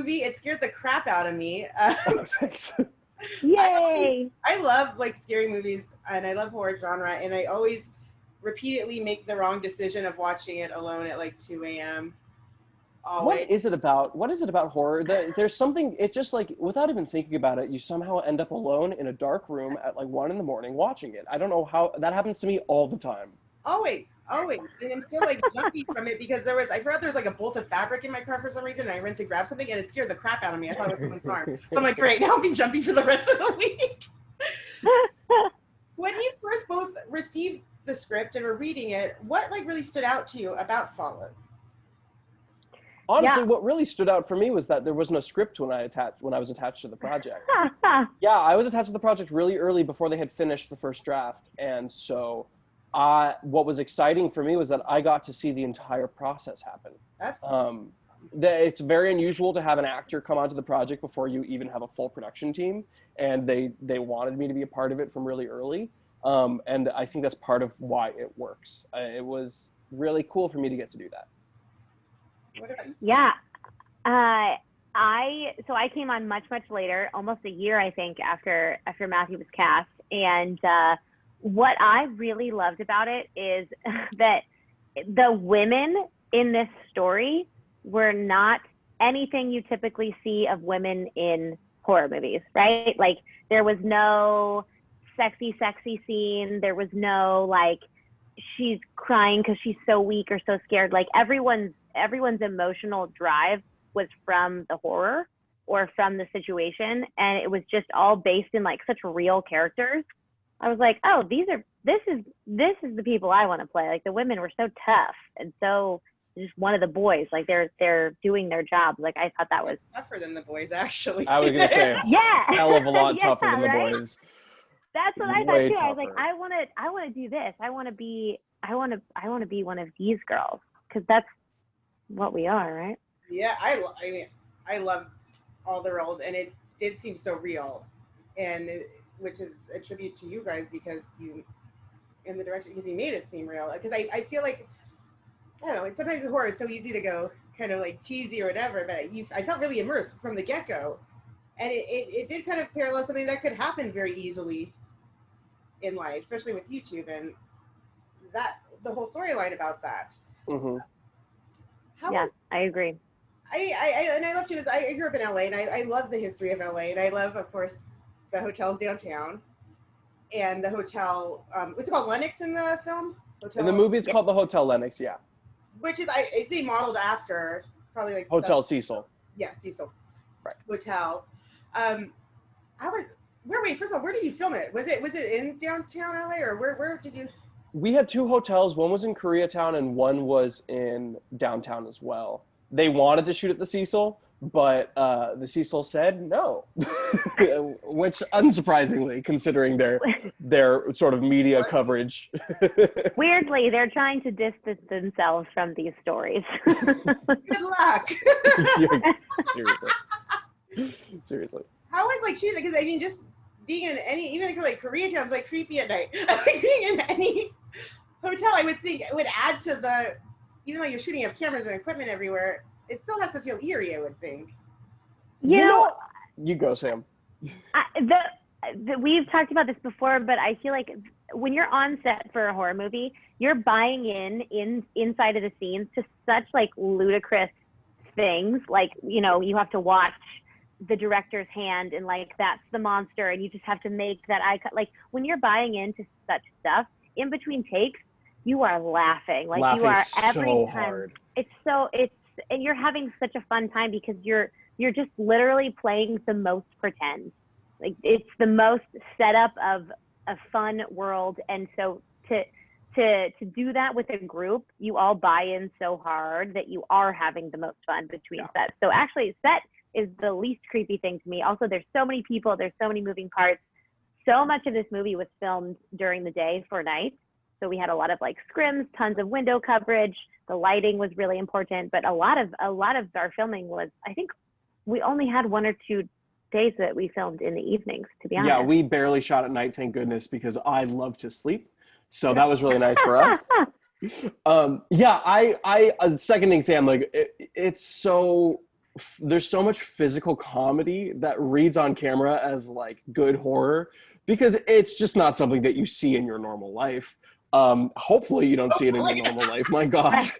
movie. It scared the crap out of me. Thanks. Yay! I love like scary movies and I love horror genre, and I always repeatedly make the wrong decision of watching it alone at like 2 a.m. Always. What is it about horror? There's something, it just like, without even thinking about it, you somehow end up alone in a dark room at like 1 a.m. watching it. I don't know how, that happens to me all the time. Always. And I'm still like jumpy from it because I forgot there was like a bolt of fabric in my car for some reason, and I went to grab something and it scared the crap out of me. I thought it was someone's arm. So I'm like, great, now I'll be jumpy for the rest of the week. When you first both received the script and were reading it, what like really stood out to you about Fallout? Honestly, what really stood out for me was that there was no script when I was attached to the project. Yeah, I was attached to the project really early before they had finished the first draft. And so what was exciting for me was that I got to see the entire process happen. It's very unusual to have an actor come onto the project before you even have a full production team. And they wanted me to be a part of it from really early. And I think that's part of why it works. It was really cool for me to get to do that. Yeah. I came on much later, almost a year, I think, after Matthew was cast. And what I really loved about it is that the women in this story were not anything you typically see of women in horror movies, right? Like there was no sexy scene. There was no like she's crying because she's so weak or so scared. Like everyone's emotional drive was from the horror or from the situation, and it was just all based in like such real characters. I was like, oh, this is the people I want to play. Like the women were so tough and so just one of the boys, like they're doing their job. Like I thought that was tougher than the boys, actually. I was gonna say, yeah, hell of a lot tougher than the boys. That's what I thought too. I was like, I want to do this. I want to be one of these girls, because that's what we are, right? Yeah, I loved all the roles, and it did seem so real, which is a tribute to you guys because you made it seem real. Because I feel like, I don't know, like sometimes in horror it's so easy to go kind of like cheesy or whatever, but I felt really immersed from the get-go, and it did kind of parallel something that could happen very easily in life, especially with YouTube and that the whole storyline about that. Mm-hmm. I agree. I love to is I grew up in LA, and I love the history of LA, and I love, of course, the hotels downtown and the hotel. What's it called, Lenox in the film? In the movie, it's called the Hotel Lenox, yeah. Which is I think modeled after probably like Hotel Cecil. Yeah, Cecil. Right. Hotel. First of all, where did you film it? Was it in downtown LA, or where did you? We had two hotels. One was in Koreatown and one was in downtown as well. They wanted to shoot at the Cecil, but the Cecil said no, which unsurprisingly, considering their sort of media coverage. Weirdly, they're trying to distance themselves from these stories. Good luck. Seriously. How was like shooting? Because I mean, just being in even like Koreatown's like creepy at night. Like being in any hotel, I would think it would add to the. Even though you're shooting, you have cameras and equipment everywhere, it still has to feel eerie, I would think. You know, you go, Sam. We've talked about this before, but I feel like when you're on set for a horror movie, you're buying inside of the scenes to such like ludicrous things. Like, you know, you have to watch the director's hand and like that's the monster, and you just have to make that eye cut. Like when you're buying into such stuff, in between takes, you are laughing. Like you are every so time. Hard. And you're having such a fun time because you're just literally playing the most pretend. Like it's the most setup of a fun world. And so to do that with a group, you all buy in so hard that you are having the most fun between sets. So actually set is the least creepy thing to me. Also, there's so many people, there's so many moving parts. So much of this movie was filmed during the day for night. So we had a lot of like scrims, tons of window coverage. The lighting was really important, but a lot of our filming was, I think we only had 1 or 2 days that we filmed in the evenings, to be honest. Yeah, we barely shot at night, thank goodness, because I love to sleep. So that was really nice for us. I seconding Sam, like it's so there's so much physical comedy that reads on camera as like good horror, because it's just not something that you see in your normal life. Hopefully you don't see it in your normal life, my God.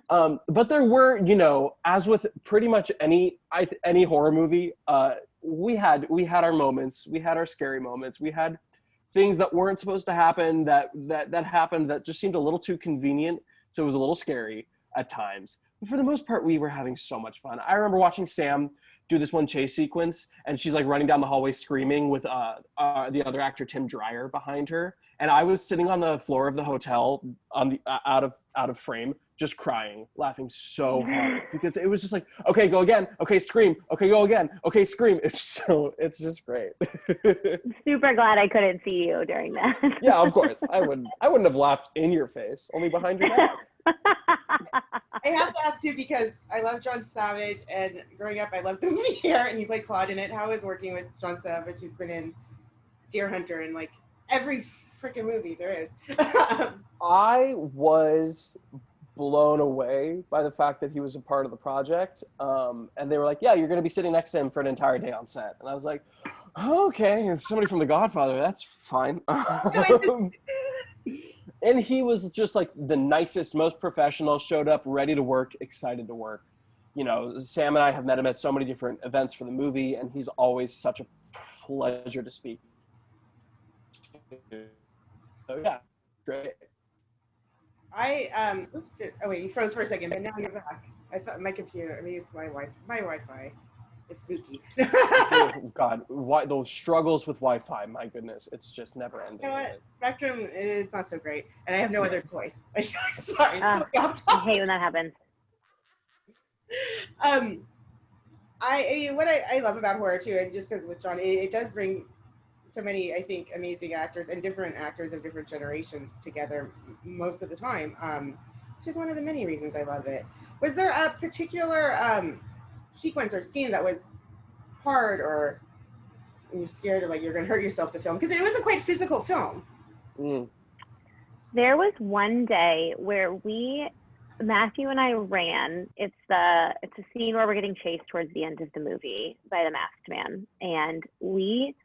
But there were, you know, as with pretty much any horror movie, we had our moments, we had our scary moments, we had things that weren't supposed to happen that happened that just seemed a little too convenient, so it was a little scary at times. But for the most part, we were having so much fun. I remember watching Sam do this one chase sequence, and she's like running down the hallway screaming with the other actor Tim Dreyer behind her, and I was sitting on the floor of the hotel on the out of frame, just crying, laughing so hard, because it was just like, okay, go again, okay, scream, okay, go again, okay, scream. It's just great. Super glad I couldn't see you during that. Yeah, of course. I wouldn't have laughed in your face, only behind your back. I have to ask too, because I love John Savage, and growing up I loved the movie Hair, and you played Claude in it. How is working with John Savage, who's been in Deer Hunter and like every freaking movie there is? I was blown away by the fact that he was a part of the project, and they were like, yeah, you're going to be sitting next to him for an entire day on set, and I was like, oh, okay, and somebody from The Godfather, that's fine. And he was just like the nicest, most professional, showed up ready to work, excited to work. You know, Sam and I have met him at so many different events for the movie, and he's always such a pleasure to speak to. So yeah, great. Oh wait, you froze for a second, but now you're back. I thought my computer, I mean, it's my Wi-Fi. It's spooky. Oh, God, those struggles with Wi-Fi, my goodness, it's just never ending. You know what? Spectrum is not so great, and I have no other choice. Sorry, totally off topic. I hate when that happens. What I love about horror too, and just because with John, it does bring so many, I think, amazing actors and different actors of different generations together most of the time, which is one of the many reasons I love it. Was there a particular sequence or scene that was hard, or you're scared, or like you're going to hurt yourself to film? Because it was a quite physical film. There was one day where Matthew and I ran. It's a scene where we're getting chased towards the end of the movie by the masked man, and we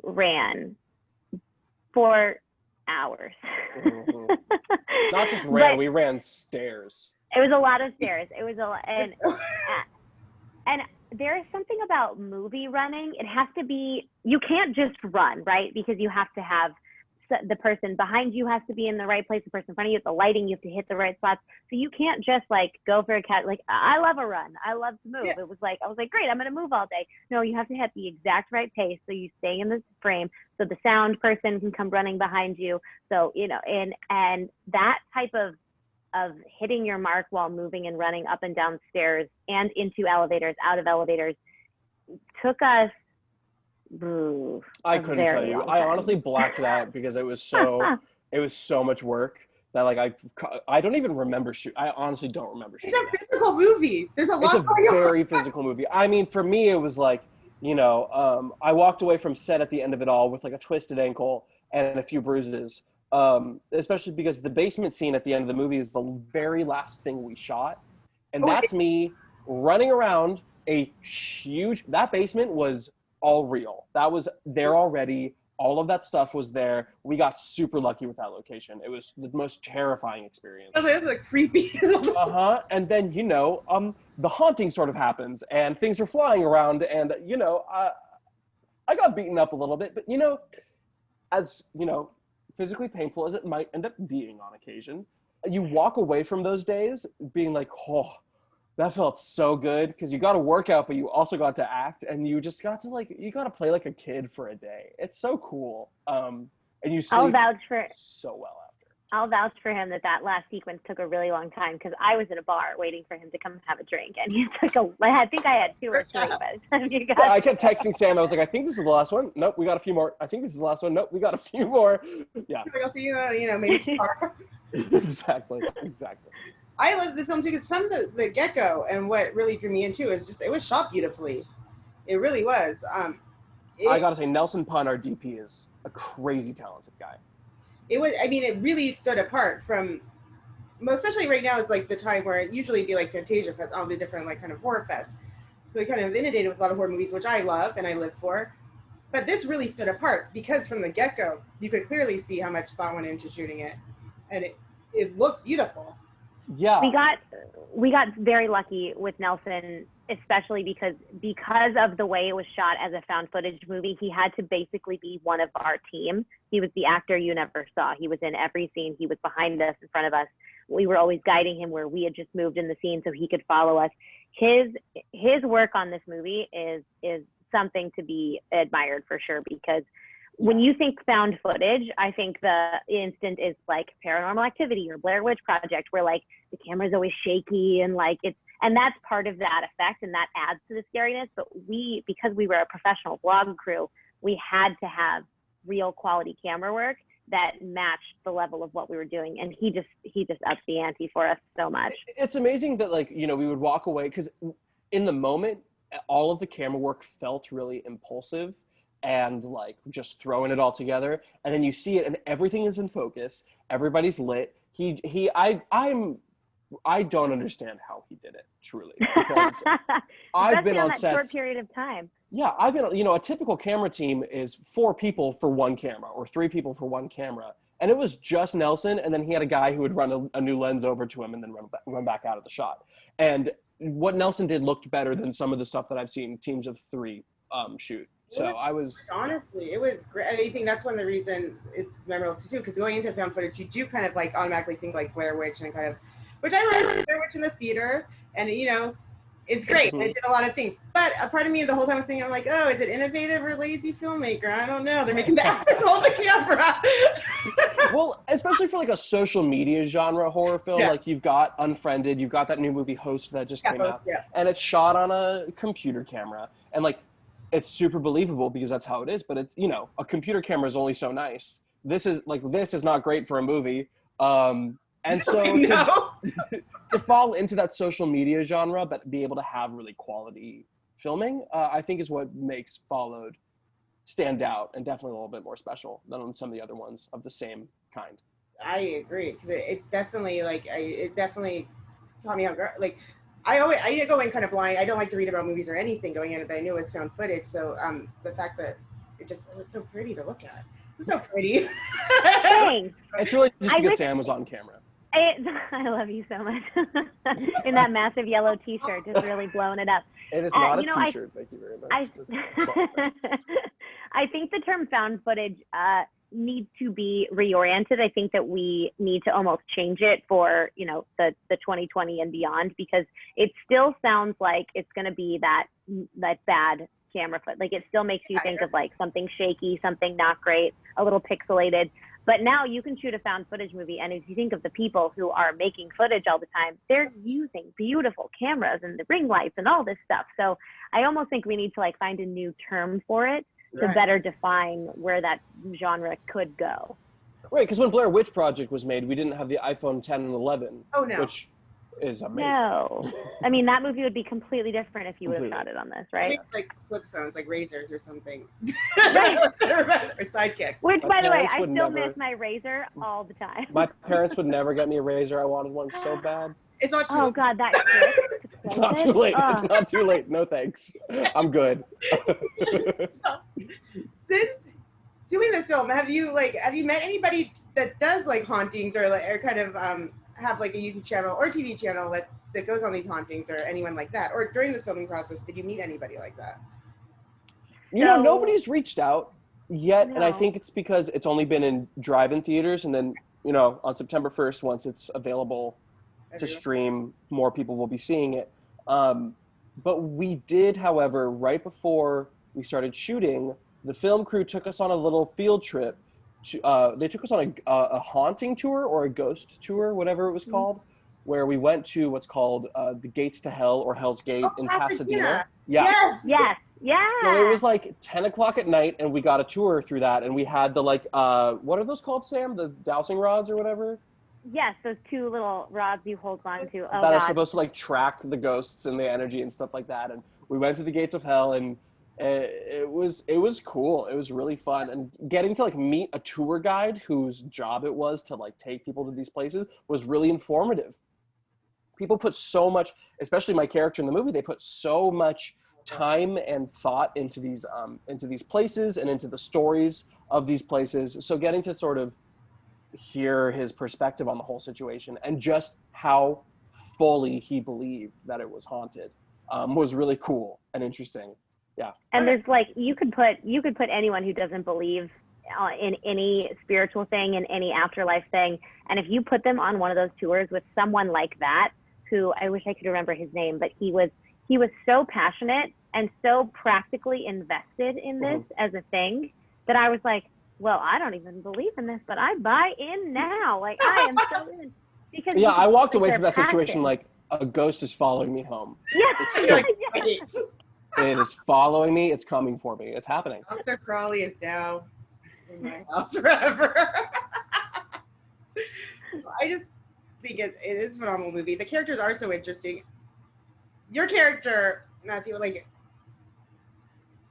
ran for hours. Not just ran, we ran stairs. It was a lot of stairs. It was and there is something about movie running. It has to be, you can't just run, right? Because you have to have the person behind you has to be in the right place, the person in front of you, the lighting, you have to hit the right spots. So you can't just like go for a cat. Like, I love a run. I love to move. Yeah. I was like, great, I'm going to move all day. No, you have to hit the exact right pace. So you stay in the frame. So the sound person can come running behind you. So, you know, and that type of hitting your mark while moving and running up and down stairs and into elevators, out of elevators, took us, I couldn't tell you. I honestly blacked it out because it was so much work that like I don't even remember I honestly don't remember shooting. It's a physical movie. There's a lot. It's a very physical movie. I mean, for me, it was like, you know, I walked away from set at the end of it all with like a twisted ankle and a few bruises. Especially because the basement scene at the end of the movie is the very last thing we shot, and that's me running around that basement was all real. That was there already. All of that stuff was there. We got super lucky with that location. It was the most terrifying experience. Oh, that's like creepy. And then, you know, the haunting sort of happens, and things are flying around, and you know, I got beaten up a little bit, but you know, as you know, physically painful as it might end up being on occasion, you walk away from those days being like, oh, that felt so good, because you got to work out, but you also got to act, and you just got to you got to play like a kid for a day. It's so cool. And you sleep so well after. I'll vouch for him that last sequence took a really long time, because I was in a bar waiting for him to come have a drink, and he took I think I had 2 or 3 by the time you got. Yeah, I kept texting Sam. I was like, I think this is the last one. Nope, we got a few more. I think this is the last one. Nope, we got a few more. Yeah. I'll see you, you know, maybe tomorrow. Exactly. I love the film too, because from the get-go, and what really drew me into is just, it was shot beautifully. It really was. I gotta say, Nelson Pun, our DP, is a crazy talented guy. It was, I mean, it really stood apart from especially right now is like the time where it usually be like Fantasia Fest, all the different like kind of horror fests. So we kind of inundated with a lot of horror movies, which I love and I live for. But this really stood apart because from the get-go, you could clearly see how much thought went into shooting it, and it looked beautiful. Yeah. We got very lucky with Nelson, especially because of the way it was shot as a found footage movie. He had to basically be one of our team. He was the actor you never saw. He was in every scene. He was behind us, in front of us. We were always guiding him where we had just moved in the scene so he could follow us. His work on this movie is something to be admired for sure, because when you think found footage, I think the instant is like Paranormal Activity or Blair Witch Project, where like the camera's always shaky and like and that's part of that effect and that adds to the scariness. But because we were a professional vlog crew, we had to have real quality camera work that matched the level of what we were doing. And he just upped the ante for us so much. It's amazing that like, we would walk away, because in the moment, all of the camera work felt really impulsive and like just throwing it all together. And then you see it and everything is in focus. Everybody's lit. I don't understand how he did it, truly, because I've been on that sets. Short period of time. Yeah, I've been, a typical camera team is 4 people for 1 camera or 3 people for 1 camera. And it was just Nelson, and then he had a guy who would run a new lens over to him and then run back out of the shot. And what Nelson did looked better than some of the stuff that I've seen teams of 3 shoot. So honestly, it was great. I think that's one of the reasons it's memorable too, because going into found footage, you do kind of like automatically think like Blair Witch and kind of, which I remember Blair Witch in the theater, and it's great. Mm-hmm. It did a lot of things. But a part of me the whole time was thinking, I'm like, oh, is it innovative or lazy filmmaker? I don't know. They're making the actors hold the camera. Well, especially for like a social media genre horror film, like you've got Unfriended, you've got that new movie Host that just came out, and it's shot on a computer camera, and like it's super believable because that's how it is. But it's a computer camera is only so nice. This is not great for a movie. And so to fall into that social media genre, but be able to have really quality filming, I think is what makes Followed stand out and definitely a little bit more special than on some of the other ones of the same kind. I agree, because it's definitely like it definitely caught me out. Like I go in kind of blind. I don't like to read about movies or anything going in, but I knew it was found footage. So the fact that it was so pretty to look at. It was so pretty. Thanks. It's really just because Sam was on camera. I love you so much. In that massive yellow t-shirt, just really blowing it up. It is not a t-shirt, thank you very much. I think the term found footage needs to be reoriented. I think that we need to almost change it for, the 2020 and beyond, because it still sounds like it's going to be that bad camera foot. Like it still makes you think of like something shaky, something not great, a little pixelated. But now you can shoot a found footage movie, and if you think of the people who are making footage all the time, they're using beautiful cameras and the ring lights and all this stuff. So I almost think we need to like find a new term for it to better define where that genre could go. Right, because when Blair Witch Project was made, we didn't have the iPhone 10 and 11. Oh, no. Which is amazing. No. I mean, that movie would be completely different if you would have shot it on this, right? I think like flip phones, like razors or something. Right. Or sidekicks. Which, by the way, I still miss my razor all the time. My parents would never get me a razor. I wanted one so bad. It's not too late. God, that Klick. It's not too late. It's not too late. No thanks. I'm good. So, since doing this film, have you met anybody that does like hauntings or kind of have like a YouTube channel or TV channel that goes on these hauntings, or anyone like that? Or during the filming process, did you meet anybody like that? Nobody's reached out yet. No. And I think it's because it's only been in drive-in theaters. And then, on September 1st, once it's available to stream, more people will be seeing it. But we did, however, right before we started shooting, the film crew took us on a little field trip. They took us on a haunting tour or a ghost tour, whatever it was called, where we went to what's called the Gates to Hell or Hell's Gate in Pasadena. Yeah. Yes. Yeah. So it was like 10 o'clock at night, and we got a tour through that, and we had the what are those called, Sam? The dowsing rods or whatever? Yes, those 2 little rods you hold on to. That are supposed to like track the ghosts and the energy and stuff like that. And we went to the Gates of Hell, and It was cool. It was really fun, and getting to like meet a tour guide whose job it was to like take people to these places was really informative. People put so much, especially my character in the movie, they put so much time and thought into these places and into the stories of these places. So getting to sort of hear his perspective on the whole situation and just how fully he believed that it was haunted was really cool and interesting. Yeah. And there's like, you could put anyone who doesn't believe in any spiritual thing, in any afterlife thing, and if you put them on one of those tours with someone like that, who I wish I could remember his name, but he was so passionate and so practically invested in this as a thing that I was like, well, I don't even believe in this, but I buy in now. Like, I am so in. Because yeah, I walked away from that situation like a ghost is following me home. Yeah. It is following me. It's coming for me. It's happening. Aleister Crowley is now in my house forever. I just think it is a phenomenal movie. The characters are so interesting. Your character, Matthew, like,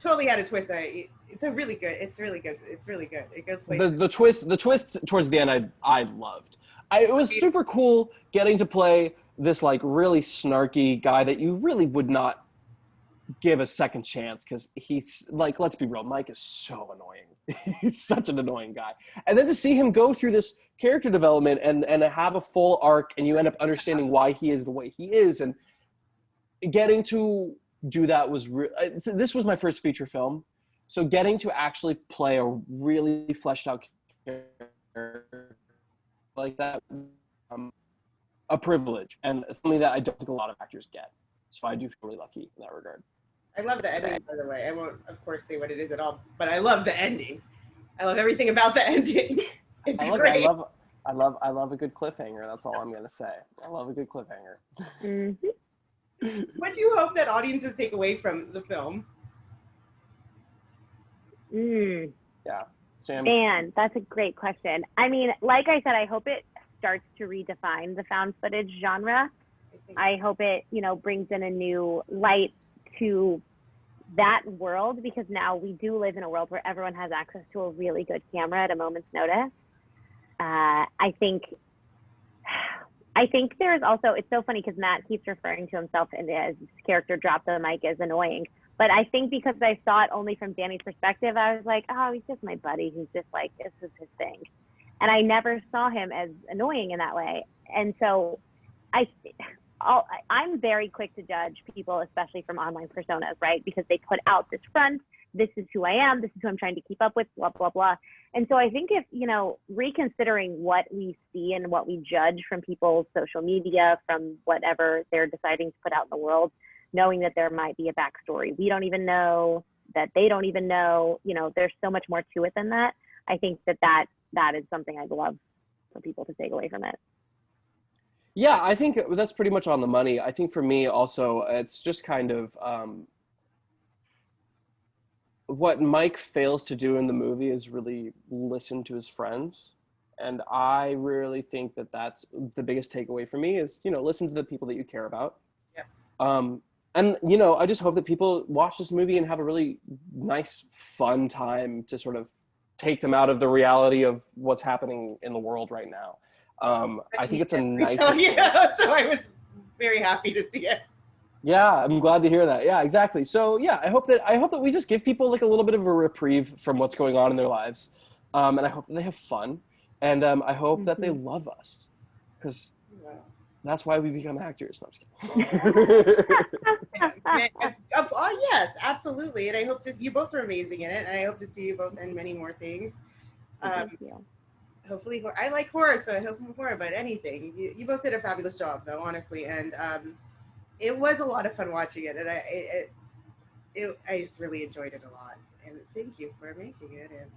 totally had a twist. It's really good. It goes places. The twist towards the end, I loved. It was super cool getting to play this like really snarky guy that you really would not give a second chance, because he's like, let's be real, Mike is so annoying. He's such an annoying guy. And then to see him go through this character development and have a full arc, and you end up understanding why he is the way he is, and getting to do that was this was my first feature film, so getting to actually play a really fleshed out character like that, a privilege, and something that I don't think a lot of actors get. So I do feel really lucky in that regard. I love the ending, by the way. I won't, of course, say what it is at all, but I love the ending. I love everything about the ending. It's great. I love a good cliffhanger. That's all I'm gonna say. I love a good cliffhanger. Mm-hmm. What do you hope that audiences take away from the film? Yeah, Sam. Man, that's a great question. I mean, like I said, I hope it starts to redefine the found footage genre. I hope it, brings in a new light to that world, because now we do live in a world where everyone has access to a really good camera at a moment's notice. I think there is also, it's so funny because Matt keeps referring to himself and his character Drop the Mic as annoying. But I think because I saw it only from Danny's perspective, I was like, oh, he's just my buddy. He's just like, this is his thing. And I never saw him as annoying in that way. And so I'm very quick to judge people, especially from online personas, right? Because they put out this front, this is who I am, this is who I'm trying to keep up with, blah, blah, blah. And so I think if, reconsidering what we see and what we judge from people's social media, from whatever they're deciding to put out in the world, knowing that there might be a backstory we don't even know, that they don't even know, there's so much more to it than that. I think that is something I'd love for people to take away from it. Yeah, I think that's pretty much on the money. I think for me also, it's just kind of what Mike fails to do in the movie is really listen to his friends. And I really think that that's the biggest takeaway for me is, listen to the people that you care about. Yeah. And, I just hope that people watch this movie and have a really nice, fun time to sort of take them out of the reality of what's happening in the world right now. I think it's a nice. So I was very happy to see it. Yeah, I'm glad to hear that. Yeah, exactly. So yeah, I hope that we just give people like a little bit of a reprieve from what's going on in their lives, and I hope that they have fun, and I hope that they love us, because that's why we become actors. No, I'm just kidding. Oh yes, absolutely. And I hope you both are amazing in it, and I hope to see you both in many more things. Thank you. Hopefully, I like horror, so I hope more about anything. You both did a fabulous job, though, honestly, and it was a lot of fun watching it, and I just really enjoyed it a lot. And thank you for making it. And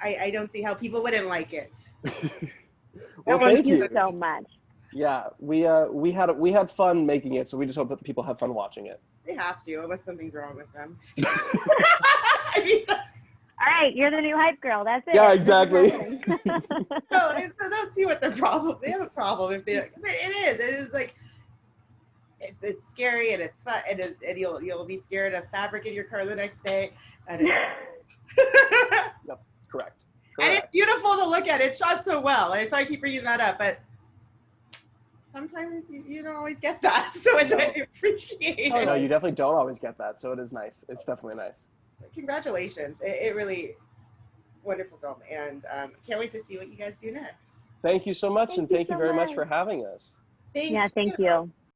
I don't see how people wouldn't like it. Well, thank you so much. Yeah, we had fun making it, so we just hope that people have fun watching it. They have to, unless something's wrong with them. All right, you're the new hype girl. That's it. Yeah, exactly. No, I don't see what the problem. They have a problem if they. It is like it's scary and it's fun, and you'll be scared of fabric in your car the next day, and it's Yep, correct. and it's beautiful to look at. It's shot so well, and so I keep bringing that up, but sometimes you don't always get that, so it's appreciated. Oh, no, you definitely don't always get that, so it is nice. It's definitely nice. Congratulations. It really wonderful film, and can't wait to see what you guys do next. Thank you so much, and thank you very much for having us. Thank you.